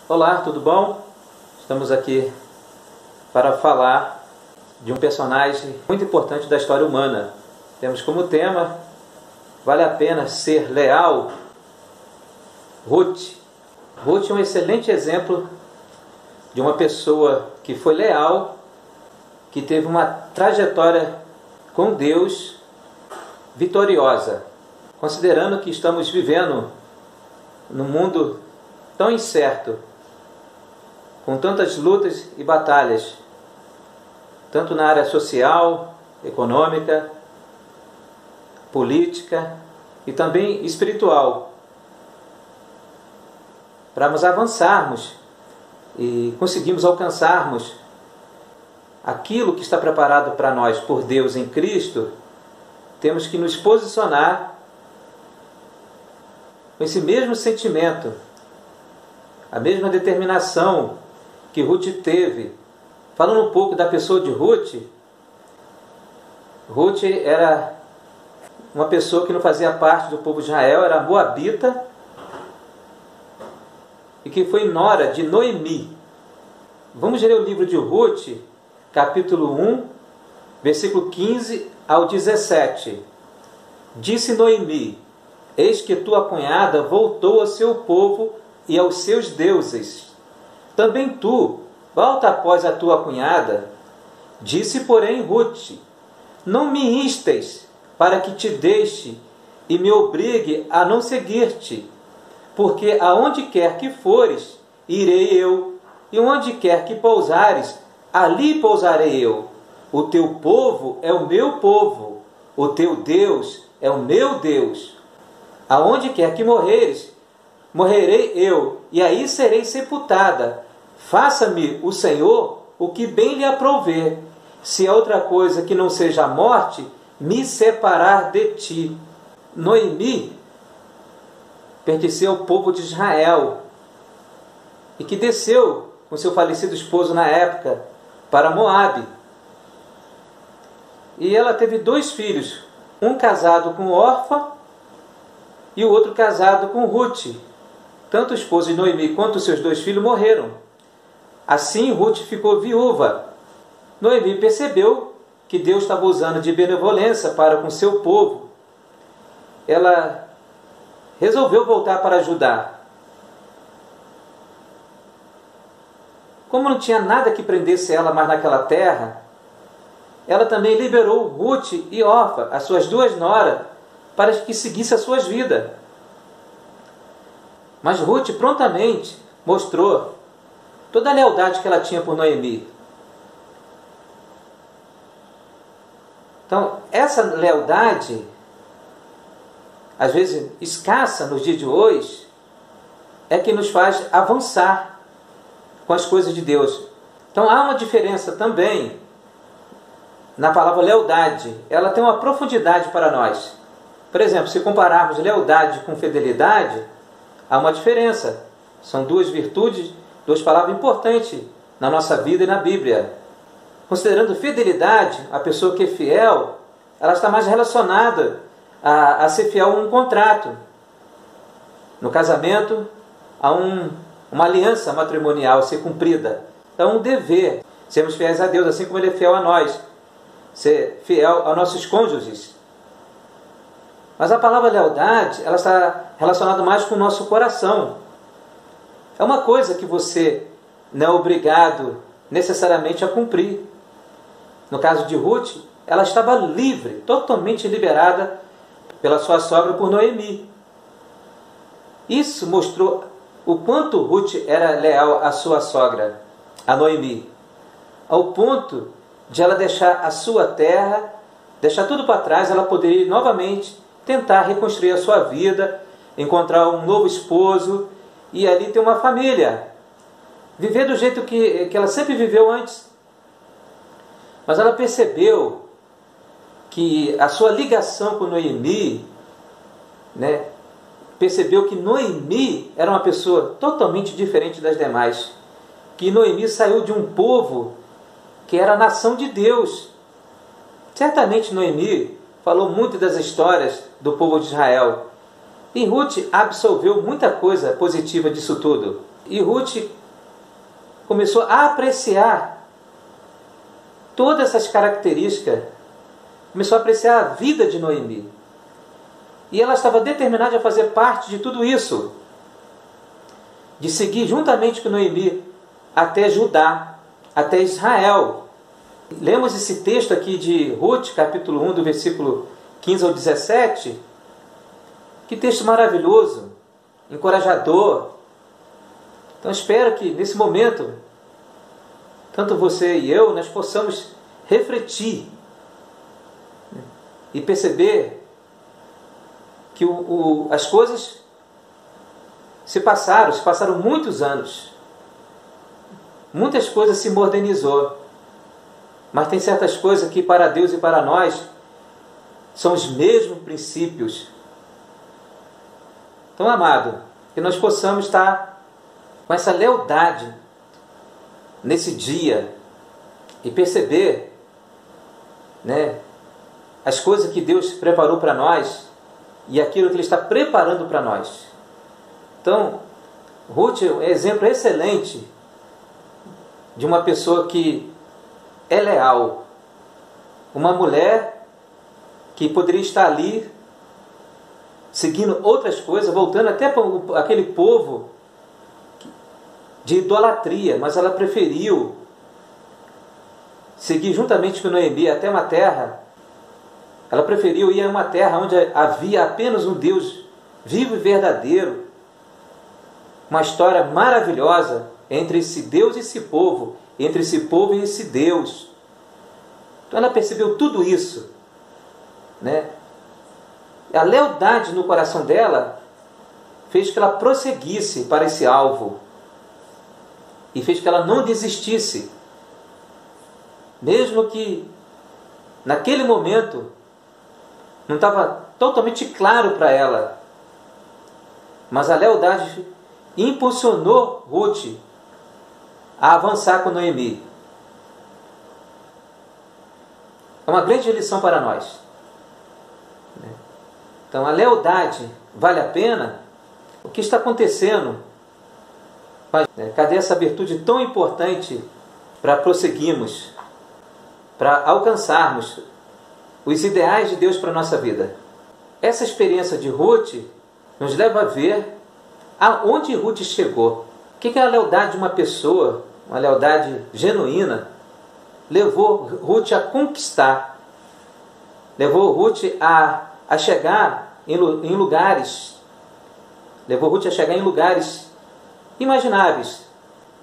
Olá, tudo bom? Estamos aqui para falar de um personagem muito importante da história humana. Temos como tema, vale a pena ser leal? Ruth. Ruth é um excelente exemplo de uma pessoa que foi leal, que teve uma trajetória com Deus vitoriosa. Considerando que estamos vivendo num mundo tão incerto, com tantas lutas e batalhas, tanto na área social, econômica, política e também espiritual, para nos avançarmos e conseguirmos alcançarmos aquilo que está preparado para nós por Deus em Cristo, temos que nos posicionar com esse mesmo sentimento, a mesma determinação que Ruth teve. Falando um pouco da pessoa de Ruth, Ruth era uma pessoa que não fazia parte do povo de Israel, era moabita, e que foi nora de Noemi. Vamos ler o livro de Ruth, capítulo 1, versículo 15 ao 17. Disse Noemi: eis que tua cunhada voltou ao seu povo e aos seus deuses. Também tu, volta após a tua cunhada. Disse, porém, Ruth: não me instes para que te deixe e me obrigue a não seguir-te, porque aonde quer que fores, irei eu, e onde quer que pousares, ali pousarei eu. O teu povo é o meu povo, o teu Deus é o meu Deus. Aonde quer que morreres, morrerei eu, e aí serei sepultada. Faça-me o Senhor o que bem lhe aprouver. Se há outra coisa que não seja a morte, me separar de ti. Noemi pertenceu ao povo de Israel e que desceu com seu falecido esposo na época para Moabe. E ela teve 2 filhos, um casado com Orfa e o outro casado com Ruth. Tanto o esposo de Noemi quanto os seus 2 filhos morreram. Assim Ruth ficou viúva. Noemi percebeu que Deus estava usando de benevolência para com seu povo. Ela resolveu voltar para Judá. Como não tinha nada que prendesse ela mais naquela terra, ela também liberou Ruth e Orfa, as suas 2 noras, para que seguissem as suas vidas. Mas Ruth prontamente mostrou toda a lealdade que ela tinha por Noemi. Então, essa lealdade, às vezes escassa nos dias de hoje, é que nos faz avançar com as coisas de Deus. Então, há uma diferença também na palavra lealdade. Ela tem uma profundidade para nós. Por exemplo, se compararmos lealdade com fidelidade, há uma diferença. São 2 virtudes, 2 palavras importantes na nossa vida e na Bíblia. Considerando fidelidade, a pessoa que é fiel, ela está mais relacionada a ser fiel a um contrato. No casamento, há uma aliança matrimonial a ser cumprida. Então, um dever. Sermos fiéis a Deus, assim como Ele é fiel a nós. Ser fiel aos nossos cônjuges. Mas a palavra lealdade, ela está relacionada mais com o nosso coração. É uma coisa que você não é obrigado necessariamente a cumprir. No caso de Ruth, ela estava livre, totalmente liberada pela sua sogra por Noemi. Isso mostrou o quanto Ruth era leal à sua sogra, a Noemi, ao ponto de ela deixar a sua terra, deixar tudo para trás, ela poderia novamente tentar reconstruir a sua vida, encontrar um novo esposo e ali ter uma família. Viver do jeito que ela sempre viveu antes. Mas ela percebeu que a sua ligação com Noemi, percebeu que Noemi era uma pessoa totalmente diferente das demais. Que Noemi saiu de um povo que era a nação de Deus. Certamente Noemi falou muito das histórias do povo de Israel. E Ruth absorveu muita coisa positiva disso tudo. E Ruth começou a apreciar todas essas características, começou a apreciar a vida de Noemi. E ela estava determinada a fazer parte de tudo isso, de seguir juntamente com Noemi até Judá, até Israel. Lemos esse texto aqui de Ruth, capítulo 1, do versículo 15 ao 17. Que texto maravilhoso, encorajador. Então espero que nesse momento, tanto você e eu, nós possamos refletir e perceber que as coisas se passaram muitos anos. Muitas coisas se modernizou. Mas tem certas coisas que para Deus e para nós são os mesmos princípios. Então, amado, que nós possamos estar com essa lealdade nesse dia e perceber, né, as coisas que Deus preparou para nós e aquilo que Ele está preparando para nós. Então, Ruth é um exemplo excelente de uma pessoa que é leal. Uma mulher que poderia estar ali seguindo outras coisas, voltando até para aquele povo de idolatria, mas ela preferiu seguir juntamente com Noemi até uma terra. Ela preferiu ir a uma terra onde havia apenas um Deus vivo e verdadeiro. Uma história maravilhosa entre esse Deus e esse povo, entre esse povo e esse Deus. Então ela percebeu tudo isso, né? A lealdade no coração dela fez que ela prosseguisse para esse alvo e fez que ela não desistisse, mesmo que naquele momento não estava totalmente claro para ela, mas a lealdade impulsionou Ruth a avançar com Noemi. É uma grande lição para nós. Então, a lealdade vale a pena? O que está acontecendo? Cadê essa virtude tão importante para prosseguirmos, para alcançarmos os ideais de Deus para a nossa vida? Essa experiência de Ruth nos leva a ver aonde Ruth chegou. O que é a lealdade de uma pessoa, uma lealdade genuína, levou Ruth a conquistar, levou Ruth a chegar em lugares, levou Ruth a chegar em lugares imagináveis.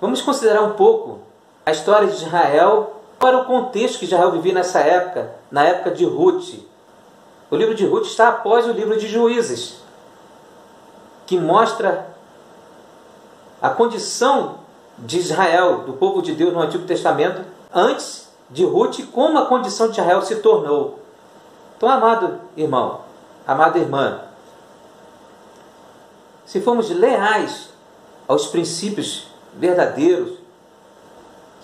Vamos considerar um pouco a história de Israel, qual era o contexto que Israel vivia nessa época, na época de Ruth. O livro de Ruth está após o livro de Juízes, que mostra a condição de Israel, do povo de Deus no Antigo Testamento, antes de Ruth, como a condição de Israel se tornou. Então, amado irmão, amada irmã, se formos leais aos princípios verdadeiros,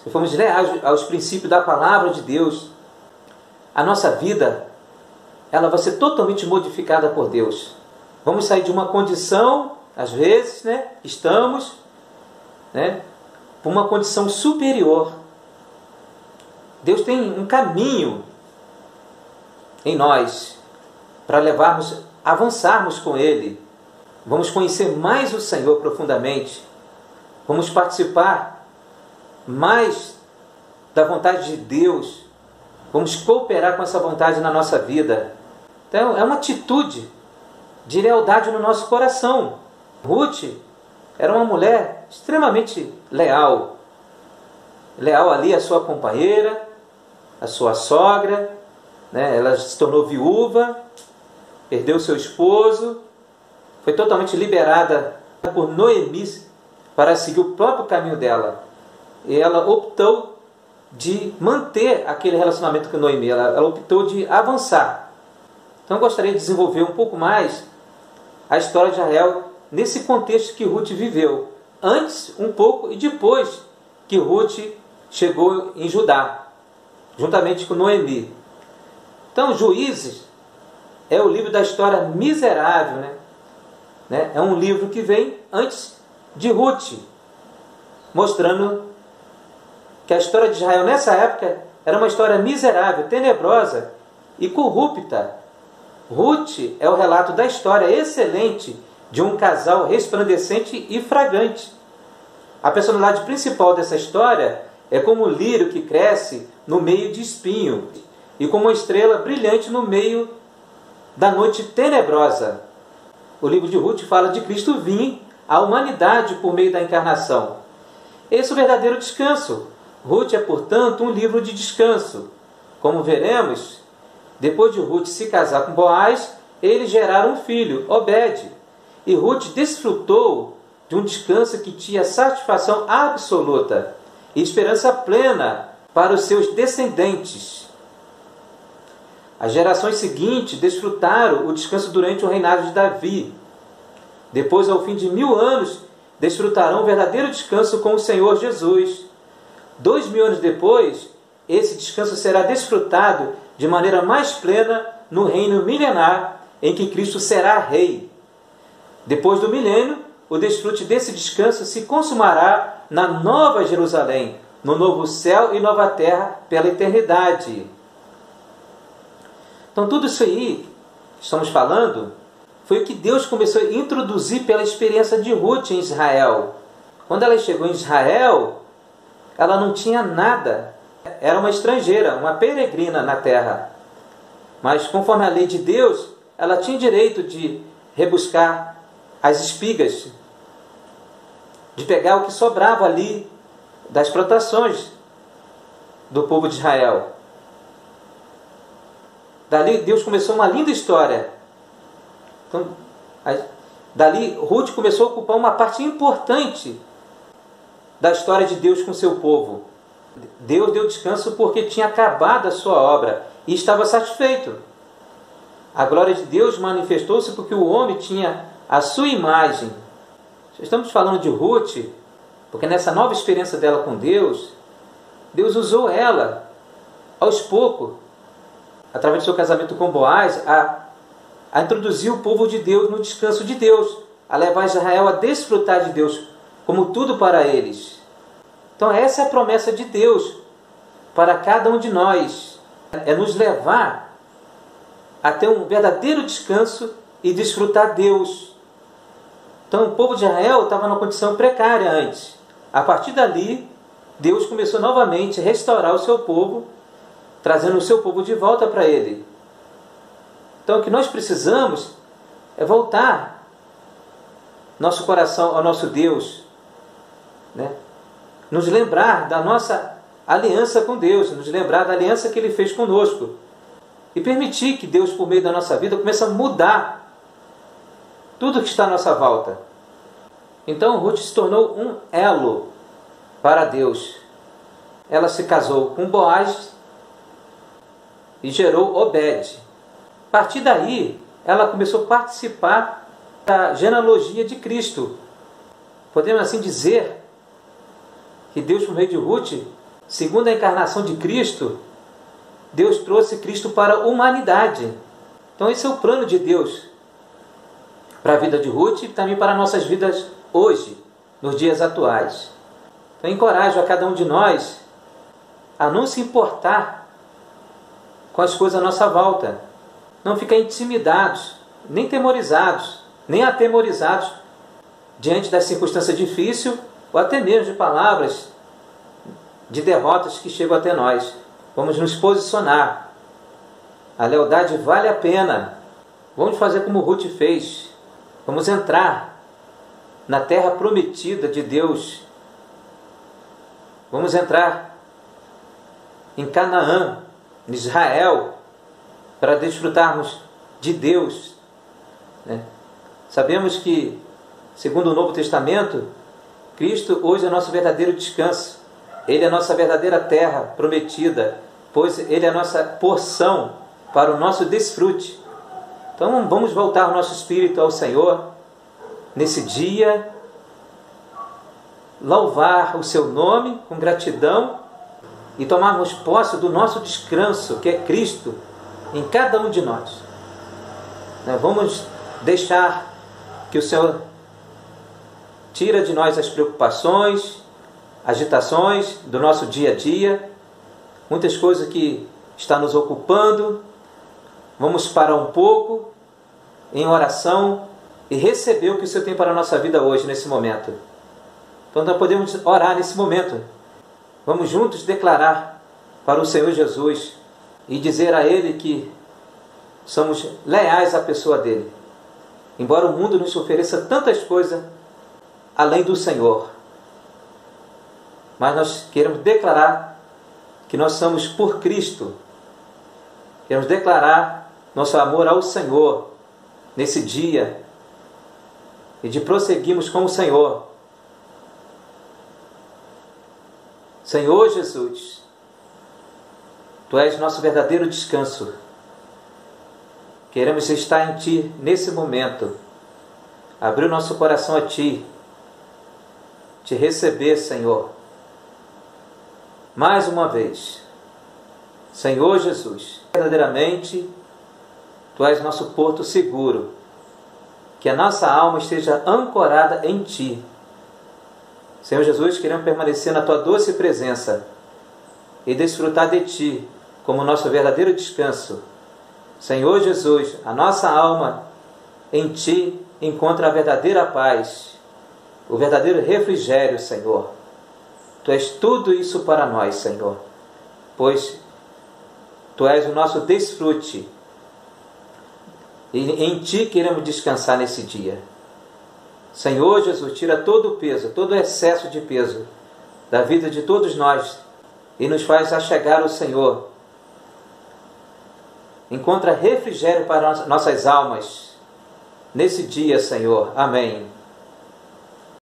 se formos leais aos princípios da palavra de Deus, a nossa vida ela vai ser totalmente modificada por Deus. Vamos sair de uma condição, às vezes, estamos, para uma condição superior. Deus tem um caminho em nós para avançarmos com Ele. Vamos conhecer mais o Senhor profundamente. Vamos participar mais da vontade de Deus. Vamos cooperar com essa vontade na nossa vida. Então, é uma atitude de lealdade no nosso coração. Ruth era uma mulher extremamente leal. Leal ali à sua companheira, à sua sogra. Ela se tornou viúva, perdeu seu esposo, foi totalmente liberada por Noemi para seguir o próprio caminho dela. E ela optou de manter aquele relacionamento com Noemi, ela optou de avançar. Então eu gostaria de desenvolver um pouco mais a história de Israel nesse contexto que Ruth viveu, antes um pouco e depois que Ruth chegou em Judá, juntamente com Noemi. Então, Juízes é o livro da história miserável, É um livro que vem antes de Ruth. mostrando que a história de Israel nessa época era uma história miserável, tenebrosa e corrupta. Ruth é o relato da história excelente de um casal resplandecente e fragante. A personalidade principal dessa história é como um lírio que cresce no meio de espinho e como uma estrela brilhante no meio da noite tenebrosa. O livro de Ruth fala de Cristo vir à humanidade por meio da encarnação. Esse é o verdadeiro descanso. Ruth é, portanto, um livro de descanso. Como veremos, depois de Ruth se casar com Boaz, eles geraram um filho, Obed. E Ruth desfrutou de um descanso que tinha satisfação absoluta e esperança plena para os seus descendentes. As gerações seguintes desfrutaram o descanso durante o reinado de Davi. Depois, ao fim de 1000 anos, desfrutarão o verdadeiro descanso com o Senhor Jesus. 2000 anos depois, esse descanso será desfrutado de maneira mais plena no reino milenar em que Cristo será rei. Depois do milênio, o desfrute desse descanso se consumará na Nova Jerusalém, no novo céu e nova terra pela eternidade. Então tudo isso aí que estamos falando foi o que Deus começou a introduzir pela experiência de Ruth em Israel. Quando ela chegou em Israel, ela não tinha nada. Era uma estrangeira, uma peregrina na terra. Mas conforme a lei de Deus, ela tinha direito de rebuscar as espigas, de pegar o que sobrava ali das plantações do povo de Israel. Dali Deus começou uma linda história. Então, dali Ruth começou a ocupar uma parte importante da história de Deus com seu povo. Deus deu descanso porque tinha acabado a sua obra e estava satisfeito. A glória de Deus manifestou-se porque o homem tinha a sua imagem. Estamos falando de Ruth, porque nessa nova experiência dela com Deus, Deus usou ela, aos poucos, através do seu casamento com Boaz, a introduzir o povo de Deus no descanso de Deus, a levar Israel a desfrutar de Deus como tudo para eles. Então essa é a promessa de Deus para cada um de nós, é nos levar a ter um verdadeiro descanso e desfrutar Deus. Então o povo de Israel estava numa condição precária antes. A partir dali, Deus começou novamente a restaurar o seu povo, trazendo o seu povo de volta para Ele. Então o que nós precisamos é voltar nosso coração ao nosso Deus, né? Nos lembrar da nossa aliança com Deus, nos lembrar da aliança que Ele fez conosco e permitir que Deus, por meio da nossa vida, comece a mudar tudo que está à nossa volta. Então Ruth se tornou um elo para Deus. Ela se casou com Boaz e gerou Obed. A partir daí, ela começou a participar da genealogia de Cristo. Podemos assim dizer que Deus, por meio de Ruth, segundo a encarnação de Cristo, Deus trouxe Cristo para a humanidade. Então esse é o plano de Deus para a vida de Ruth e também para nossas vidas hoje, nos dias atuais. Então encorajo a cada um de nós a não se importar com as coisas à nossa volta. Não ficar intimidados, nem temorizados, nem atemorizados diante das circunstâncias difíceis ou até mesmo de palavras de derrotas que chegam até nós. Vamos nos posicionar. A lealdade vale a pena. Vamos fazer como Ruth fez. Vamos entrar na terra prometida de Deus. Vamos entrar em Canaã, em Israel, para desfrutarmos de Deus, né? Sabemos que, segundo o Novo Testamento, Cristo hoje é nosso verdadeiro descanso. Ele é a nossa verdadeira terra prometida, pois Ele é a nossa porção para o nosso desfrute. Então vamos voltar o nosso espírito ao Senhor nesse dia, louvar o seu nome com gratidão e tomarmos posse do nosso descanso, que é Cristo, em cada um de nós. Vamos deixar que o Senhor tira de nós as preocupações, agitações do nosso dia a dia, muitas coisas que estão nos ocupando. Vamos parar um pouco em oração e receber o que o Senhor tem para a nossa vida hoje, nesse momento. Então nós podemos orar nesse momento. Vamos juntos declarar para o Senhor Jesus e dizer a Ele que somos leais à pessoa dEle. Embora o mundo nos ofereça tantas coisas além do Senhor, mas nós queremos declarar que nós somos por Cristo. Queremos declarar nosso amor ao Senhor nesse dia e de prosseguirmos com o Senhor. Senhor Jesus, Tu és nosso verdadeiro descanso. Queremos estar em Ti nesse momento, abrir o nosso coração a Ti, Te receber, Senhor. Mais uma vez, Senhor Jesus, verdadeiramente Tu és nosso porto seguro, que a nossa alma esteja ancorada em Ti. Senhor Jesus, queremos permanecer na Tua doce presença e desfrutar de Ti como nosso verdadeiro descanso. Senhor Jesus, a nossa alma em Ti encontra a verdadeira paz, o verdadeiro refrigério, Senhor. Tu és tudo isso para nós, Senhor, pois Tu és o nosso desfrute. E em Ti queremos descansar nesse dia. Senhor Jesus, tira todo o peso, todo o excesso de peso da vida de todos nós e nos faz achegar ao Senhor. Encontra refrigério para nossas almas nesse dia, Senhor. Amém.